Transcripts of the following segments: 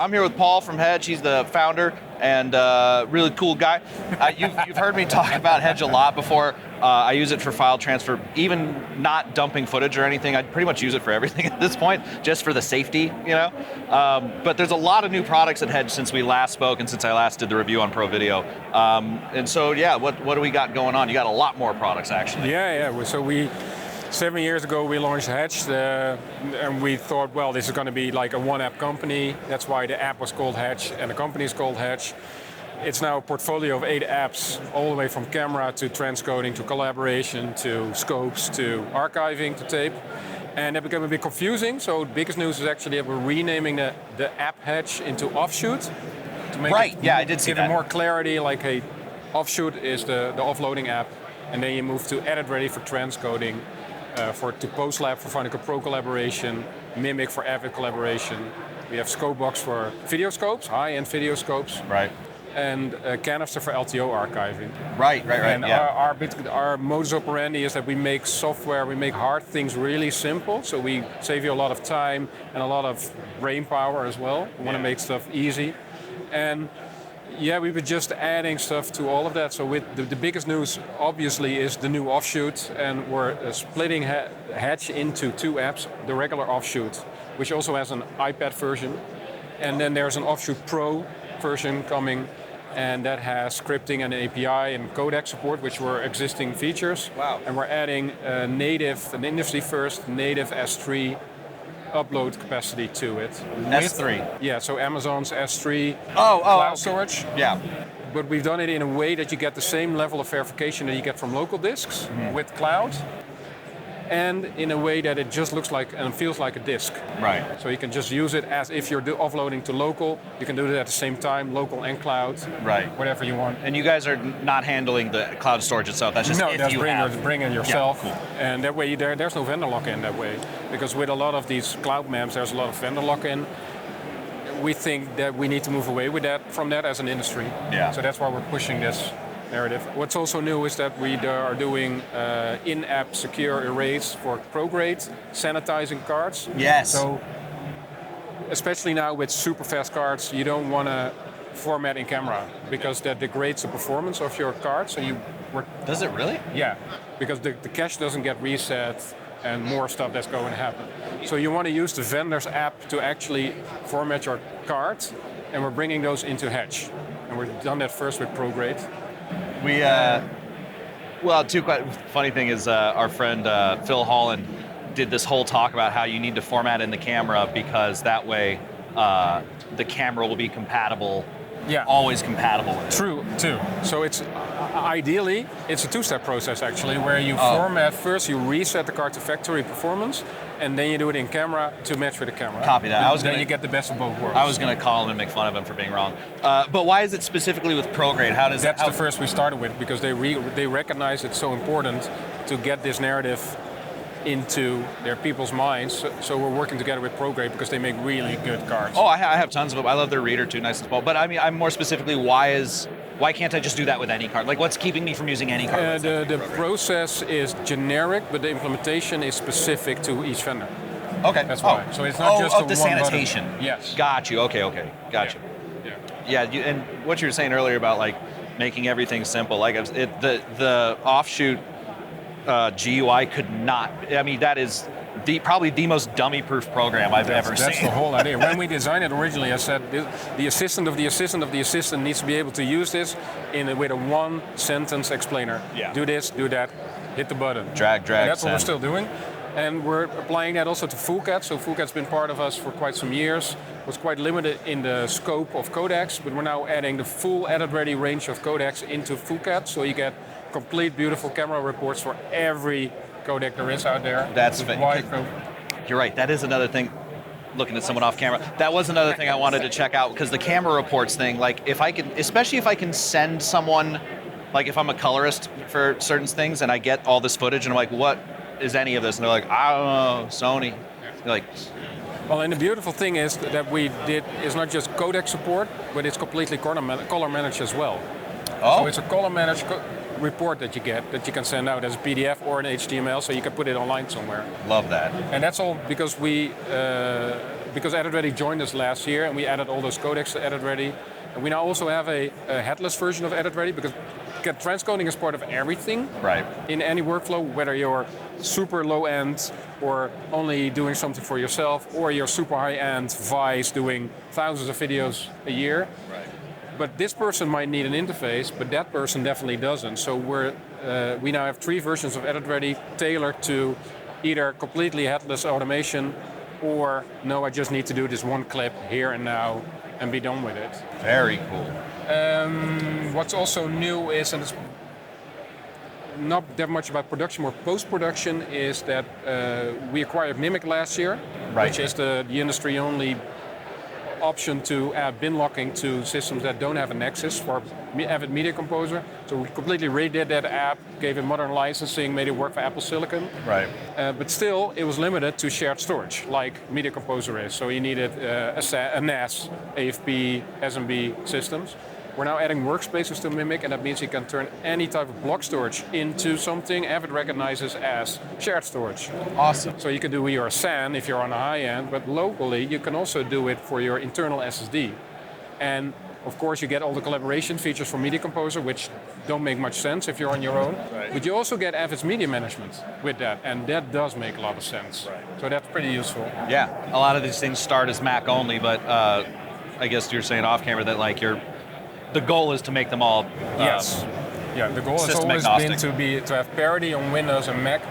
I'm here with Paul from Hedge. He's the founder and really cool guy. You've heard me talk about Hedge a lot before. I use it for file transfer, even not dumping footage or anything. I pretty much use it for everything at this point, just for the safety, you know. But there's a lot of new products at Hedge since we last spoke and since I last did the review on Pro Video. And so, yeah, what do we got going on? You got a lot more products, actually. Yeah. So 7 years ago we launched Hedge, and we thought, well, this is going to be like a one-app company. That's why the app was called Hedge and the company is called Hedge. It's now a portfolio of 8 apps, all the way from camera to transcoding to collaboration to scopes to archiving to tape. And that became a bit confusing, so the biggest news is actually that we're renaming the app Hedge into Offshoot. To make right, yeah, I did see that. Give it more clarity, like, hey, Offshoot is the offloading app, and then you move to Edit Ready for transcoding, to PostLab for Final Cut Pro collaboration, Mimic for Avid collaboration. We have Scopebox for video scopes, high-end video scopes. Right. And Canister for LTO archiving. Right. And yeah. our modus operandi is that we make software, we make hard things really simple, so we save you a lot of time and a lot of brain power as well. We want to make stuff easy. And yeah, we were just adding stuff to all of that. So with the biggest news, obviously, is the new Offshoot, and we're splitting Hedge into 2 apps, the regular Offshoot, which also has an iPad version, and then there's an Offshoot Pro version coming, and that has scripting and API and codec support, which were existing features. Wow. And we're adding an industry first native S3 upload capacity to it. S3? Yeah, so Amazon's S3 cloud storage. Yeah. But we've done it in a way that you get the same level of verification that you get from local disks with cloud, and in a way that it just looks like and feels like a disk. Right. So you can just use it as if you're offloading to local. You can do it at the same time, local and cloud. Right. Whatever you want. And you guys are not handling the cloud storage itself. That's just bring it yourself. Yeah, cool. And that way there's no vendor lock-in that way. Because with a lot of these cloud maps, there's a lot of vendor lock-in. We think that we need to move away from that as an industry. Yeah. So that's why we're pushing this narrative. What's also new is that we are doing in-app secure erase for pro-grade sanitizing cards. Yes. So, especially now with super fast cards, you don't want to format in camera because that degrades the performance of your card. So Does it really? Yeah, because the cache doesn't get reset and more stuff that's going to happen. So you want to use the vendor's app to actually format your card, and we're bringing those into Hedge. And we've done that first with pro-grade. Two funny thing is our friend Phil Holland did this whole talk about how you need to format in the camera because that way the camera will be compatible, always compatible with it. True, too. So it's ideally, it's a 2-step process actually, where you format first, you reset the card to factory performance, and then you do it in camera to match with the camera. Copy that. Then you get the best of both worlds. I was going to call him and make fun of him for being wrong. But why is it specifically with ProGrade? That's the first we started with, because they recognize it's so important to get this narrative into their people's minds. So we're working together with ProGrade because they make really good cards. Oh, I have tons of them. I love their reader too, nice and small. But I mean, I'm more specifically, why can't I just do that with any card? Like, what's keeping me from using any card? The process is generic, but the implementation is specific to each vendor. Okay. That's why. So it's not just the sanitation. Button. Yes. Got you. Okay. Got you. Yeah. And what you were saying earlier about like making everything simple, like the Offshoot GUI could not. I mean, that is probably the most dummy-proof program I've ever seen. That's the whole idea. When we designed it originally, I said the assistant of the assistant of the assistant needs to be able to use this with a one-sentence explainer. Yeah. Do this, do that, hit the button. Drag, and that's send. what we're still doing. And we're applying that also to FullCAD. So FullCAD's been part of us for quite some years. It was quite limited in the scope of codecs, but we're now adding the full edit-ready range of codecs into FullCAD, so you get complete, beautiful camera reports for every codec there is out there. That's You're right. That is another thing. Looking at someone off camera, that was another thing I wanted to check out, because the camera reports thing. Like, especially if I can send someone, like if I'm a colorist for certain things and I get all this footage and I'm like, what is any of this? And they're like, I don't know, Sony. They're like. Well, and the beautiful thing is that we did is not just codec support, but it's completely color managed as well. Oh. So it's a color managed report that you get that you can send out as a PDF or an HTML, so you can put it online somewhere. Love that. And that's all because we because Edit Ready joined us last year, and we added all those codecs to Edit Ready. And we now also have a headless version of Edit Ready, because transcoding is part of everything in any workflow, whether you're super low end or only doing something for yourself, or you're super high end Vice doing thousands of videos a year. But this person might need an interface, but that person definitely doesn't. So we now have 3 versions of Edit Ready tailored to either completely headless automation, or no, I just need to do this one clip here and now and be done with it. Very cool. What's also new is, and it's not that much about production, more post-production, is that we acquired Mimic last year, which is the industry-only option to add bin locking to systems that don't have a Nexus for Avid Media Composer. So we completely redid that app, gave it modern licensing, made it work for Apple Silicon. But still, it was limited to shared storage, like Media Composer is. So you needed a NAS, AFP, SMB systems. We're now adding workspaces to Mimic, and that means you can turn any type of block storage into something Avid recognizes as shared storage. Awesome. So you can do your SAN if you're on a high end, but locally you can also do it for your internal SSD. And of course you get all the collaboration features from Media Composer, which don't make much sense if you're on your own. But you also get Avid's media management with that, and that does make a lot of sense. So that's pretty useful. Yeah, a lot of these things start as Mac only, but I guess you're saying off camera that like the goal is to make them all yes. Yeah, the goal has always agnostic. been to have parity on Windows and Mac.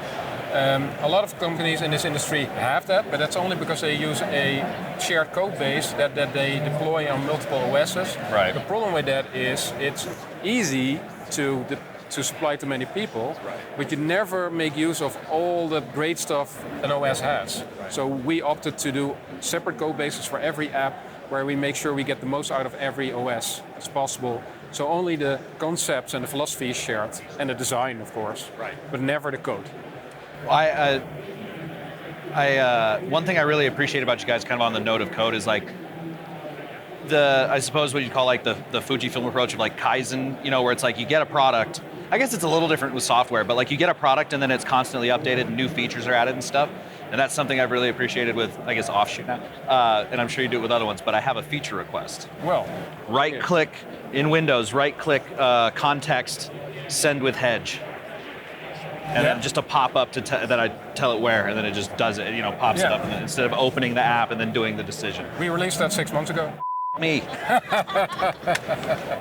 A lot of companies in this industry have that, but that's only because they use a shared code base that they deploy on multiple OSs. The problem with that is it's easy to supply to many people, but you never make use of all the great stuff an OS has. So we opted to do separate code bases for every app, where we make sure we get the most out of every OS as possible. So only the concepts and the philosophy is shared, and the design, of course, but never the code. One thing I really appreciate about you guys, kind of on the note of code, is like I suppose what you'd call like the Fujifilm approach of like Kaizen, where it's like you get a product. I guess it's a little different with software, but like you get a product and then it's constantly updated and new features are added and stuff. And that's something I've really appreciated with, I guess, Offshoot now. And I'm sure you do it with other ones, but I have a feature request. Well, right-click in Windows, right-click context, send with Hedge. And then just a pop-up that I tell it where, and then it just does it, pops it up, and then instead of opening the app and then doing the decision. We released that 6 months ago. Me.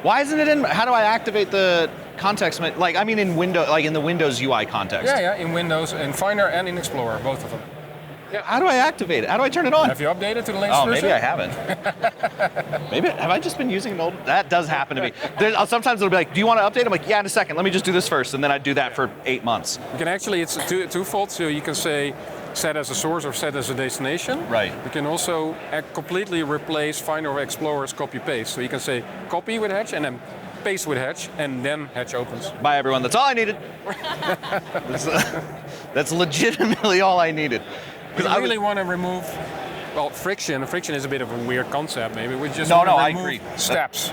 Why isn't it in? How do I activate the context? Like, I mean, in Windows, like in the Windows UI context. Yeah, in Windows, in Finder and in Explorer, both of them. Yeah. How do I activate it? How do I turn it on? Have you updated to the latest version? Maybe I haven't. Maybe have I just been using an old? That does happen to me. Sometimes it'll be like, "Do you want to update?" I'm like, "Yeah, in a second. Let me just do this first," and then I do that for 8 months. You can actually, it's twofold. So you can say set as a source or set as a destination. You can also completely replace Finder or Explorer's copy paste. So you can say copy with Hedge and then paste with Hedge, and then Hedge opens. Bye everyone. That's all I needed. That's legitimately all I needed. Because I really want to remove, friction. Friction is a bit of a weird concept, maybe. We just I agree. Steps.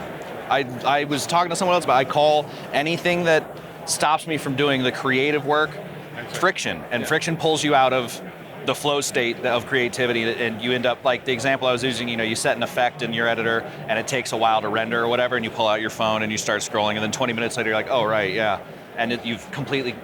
I was talking to someone else, but I call anything that stops me from doing the creative work friction. And friction pulls you out of the flow state of creativity, and you end up, like the example I was using, you set an effect in your editor, and it takes a while to render or whatever, and you pull out your phone and you start scrolling, and then 20 minutes later you're like, oh, right, yeah. And you've completely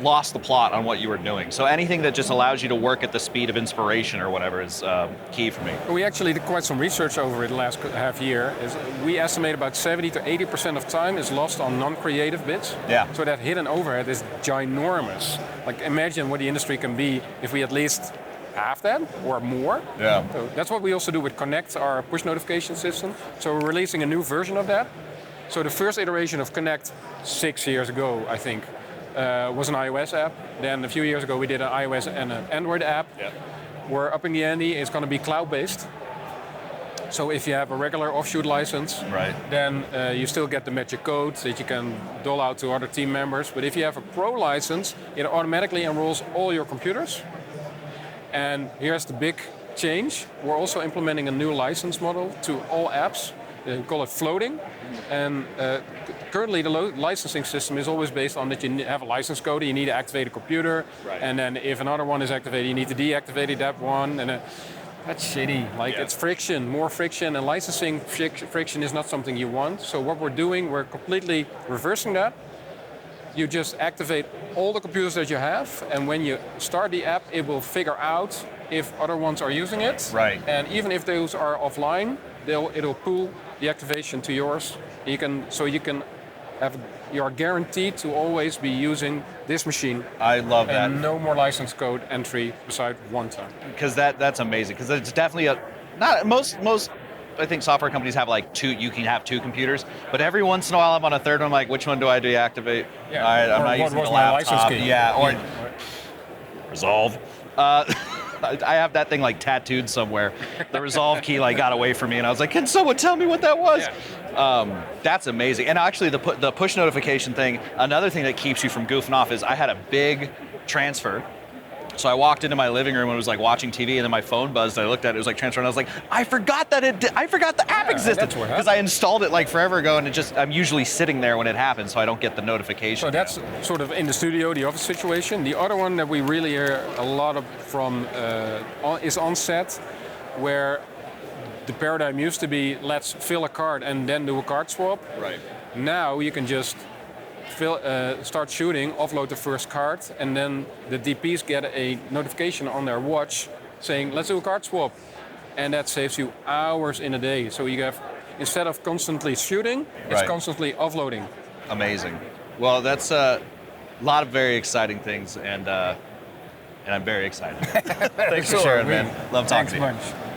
lost the plot on what you were doing. So anything that just allows you to work at the speed of inspiration or whatever is key for me. We actually did quite some research over it the last half year. We estimate about 70 to 80% of time is lost on non-creative bits. So that hidden overhead is ginormous. Like, imagine what the industry can be if we at least half that or more. So that's what we also do with Connect, our push notification system. So we're releasing a new version of that. So the first iteration of Connect 6 years ago, I think, was an iOS app. Then a few years ago we did an iOS and an Android app. We're upping the ante. It's going to be cloud-based. So if you have a regular Offshoot license, then you still get the magic code that you can dole out to other team members. But if you have a pro license, it automatically enrolls all your computers. And here's the big change. We're also implementing a new license model to all apps. We call it floating. And currently the licensing system is always based on that you have a license code, you need to activate a computer, and then if another one is activated, you need to deactivate that one. And That's shitty. Like it's friction, more friction, and licensing friction is not something you want. So what we're doing, we're completely reversing that. You just activate all the computers that you have, and when you start the app, it will figure out if other ones are using it. Right. And even if those are offline, it'll pull the activation to yours. You can you are guaranteed to always be using this machine. I love that. And no more license code entry beside one time. Because that's amazing. Because it's definitely most. I think software companies have like two. You can have two computers, but every once in a while I'm on a third one. I'm like, which one do I deactivate? Yeah. All right, I'm or not what using was the my laptop. license key? Yeah. Or resolve. I have that thing like tattooed somewhere. The resolve key like got away from me, and I was like, can someone tell me what that was? Yeah. That's amazing. And actually, the push notification thing. Another thing that keeps you from goofing off is I had a big transfer. So I walked into my living room and was like watching TV, and then my phone buzzed. I looked at it; it was like transfer, and I was like, I forgot the app existed because I installed it like forever ago, and I'm usually sitting there when it happens, so I don't get the notification. So that's sort of in the studio, the office situation. The other one that we really hear a lot of from is on set, where the paradigm used to be let's fill a card and then do a card swap. Right. Now you can just start shooting, offload the first card, and then the DPs get a notification on their watch saying, let's do a card swap. And that saves you hours in a day. So you have, instead of constantly shooting, it's constantly offloading. Amazing. Well, that's a lot of very exciting things, and I'm very excited. Thanks for sharing, man. Love talking to you. Thanks a bunch.